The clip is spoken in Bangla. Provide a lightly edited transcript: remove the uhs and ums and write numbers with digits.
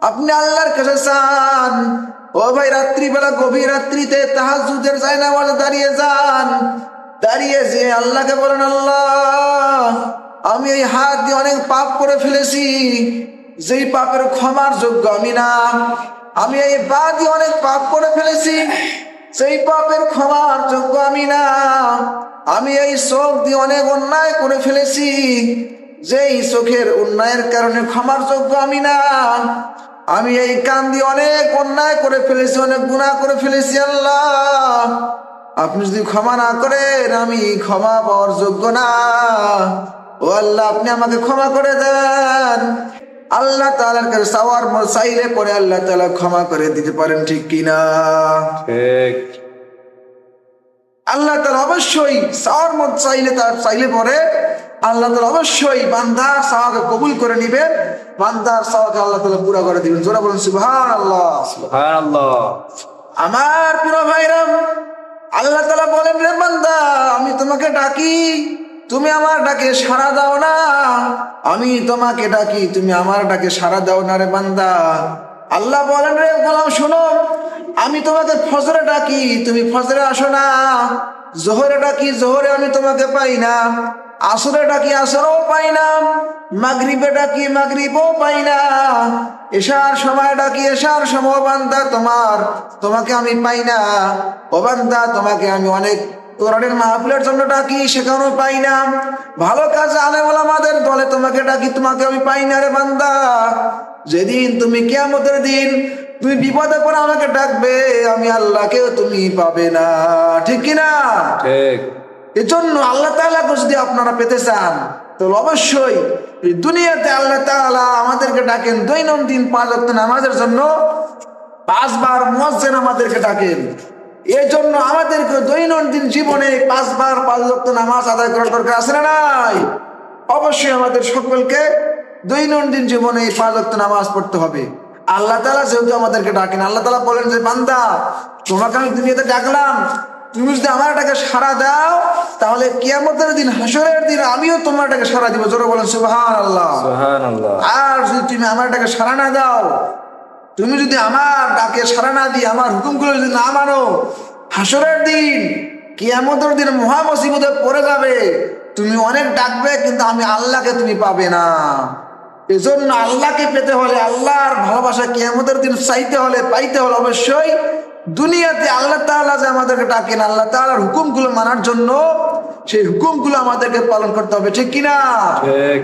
আপনি আল্লাহর কাছে চান। ও ভাই, রাত্রিবেলা গভীর রাত্রিতে তাহাজ্জুদের জায়নামাজে দাঁড়িয়ে যান। দাঁড়িয়ে যে আল্লাহকে বলেন, আল্লাহ আমি এই হাত দিয়ে অনেক পাপ করে ফেলেছি, যেই পাপের ক্ষমার যোগ্য আমি না। আমি এই পা দিয়ে অনেক পাপ করে ফেলেছি, সেই পাপের ক্ষমার যোগ্য আমি না। আমি এই চোখ দিয়ে অনেক অন্যায় করে ফেলেছি, যেই চোখের অন্যায়ের কারণে ক্ষমার যোগ্য আমি না। আমি এই কান দিয়ে অনেক অন্যায় করে ফেলেছি, অনেক গুনাহ করে ফেলেছি। আল্লাহ আপনি যদি ক্ষমা না করেন, আমি ক্ষমা পাওয়ার যোগ্য না। ও আল্লাহ, আপনি আমাকে ক্ষমা করে দেন। আল্লাহ তাআলার কাছে চাওয়ার চাইলে পরে আল্লাহ তাআলা ক্ষমা করে দিতে পারেন, ঠিক কিনা? ঠিক। আল্লাহ তাআলা অবশ্যই চাওয়ার মত চাইলে, তার চাইলে পরে আল্লাহ তাআলা অবশ্যই বান্দার চাওয়াকে কবুল করে নিবেন, বান্দার চাওয়াকে আল্লাহ তাআলা পুরা করে দিবেন। জোরে বলুন সুবহানাল্লাহ। সুবহানাল্লাহ। আমার প্রিয় ভাইরা, আল্লাহ তাআলা বলেন, রে বান্দা, আমি তোমাকে ডাকি, তুমি আমার ডাকে সাড়া দাও না। আমি তোমাকে ডাকি, তুমি আমার ডাকে সাড়া দাও না। রে বান্দা, আল্লাহ বলেন, রে গোলাম শোনো, আমি তোমাকে ফজরে ডাকি, তুমি ফজরে আসো না। জোহরে ডাকি, জোহরে আমি তোমাকে পাই না। আসরে ডাকি, আসরেও পাই না। মাগরিবে ডাকি, মাগরিবও পাই না। এশার সময় ডাকি, এশার সময় বান্দা তোমাকে আমি পাই না। ও বান্দা, তোমাকে আমি অনেক কোরআনের মাহফিলের জন্য ডাকি, সেখানেও পাই না। ভালো কাজ আলেম ওলামাদের দলে তোমাকে ডাকি, তোমাকে আমি পাই না। রে বান্দা, যেদিন তুমি কিয়ামতের দিন তুমি বিপদে পড়ে আমাকে ডাকবে, আমি আল্লাহকেও তুমি পাবে না, ঠিক কিনা? ঠিক। এজন্য আল্লাহ তাআলাকে যদি আপনারা পেতে চান, তো অবশ্যই এই দুনিয়াতে আল্লাহ তাআলা আমাদেরকে ডাকেন দৈনন্দিন 5 ওয়াক্ত নামাজের জন্য। 5 বার মুয়াজ্জিন আমাদেরকে ডাকেন। এই জন্য আমাদেরকে দৈনন্দিন জীবনে 5 বার 5 ওয়াক্ত নামাজ আদায় করার দরকার আছে না নাই? অবশ্যই আমাদের সকলকে দৈনন্দিন জীবনে 5 ওয়াক্ত নামাজ পড়তে হবে। আল্লাহ তাআলা যেহেতু আমাদেরকে ডাকেন, আল্লাহ তাআলা বলেন যে, বান্দা তোমাকে আমি দুনিয়াতে ডাকলাম, তুমি যদি আমার ডাকে সাড়া দাও, তাহলে কিয়ামতের দিন, হাসরের দিন আমিও তোমার ডাকে সাড়া দিব। জোরে বলেন সুবহানাল্লাহ। সুবহানাল্লাহ। আর যদি তুমি আমার ডাকে সাড়া না দাও, তুমি যদি আমার ডাকে সাড়া না দিয়ে আমার হুকুমগুলো যদি না মানো, হাসরের দিন, কিয়ামতের দিন মহা মুসিবতে পড়ে যাবে। তুমি অনেক ডাকবে, কিন্তু আমি আল্লাহকে তুমি পাবে না। এজন্য আল্লাহকে পেতে হলে, আল্লাহর ভালোবাসা কিয়ামতের দিন চাইতে হলে, পাইতে হলে অবশ্যই দুনিয়াতে আল্লাহ তাআলা যে আমাদেরকে ডাকেন, আল্লাহ তাআলার হুকুমগুলো মানার জন্য, সেই হুকুমগুলো আমাদেরকে পালন করতে হবে, ঠিক কিনা? ঠিক।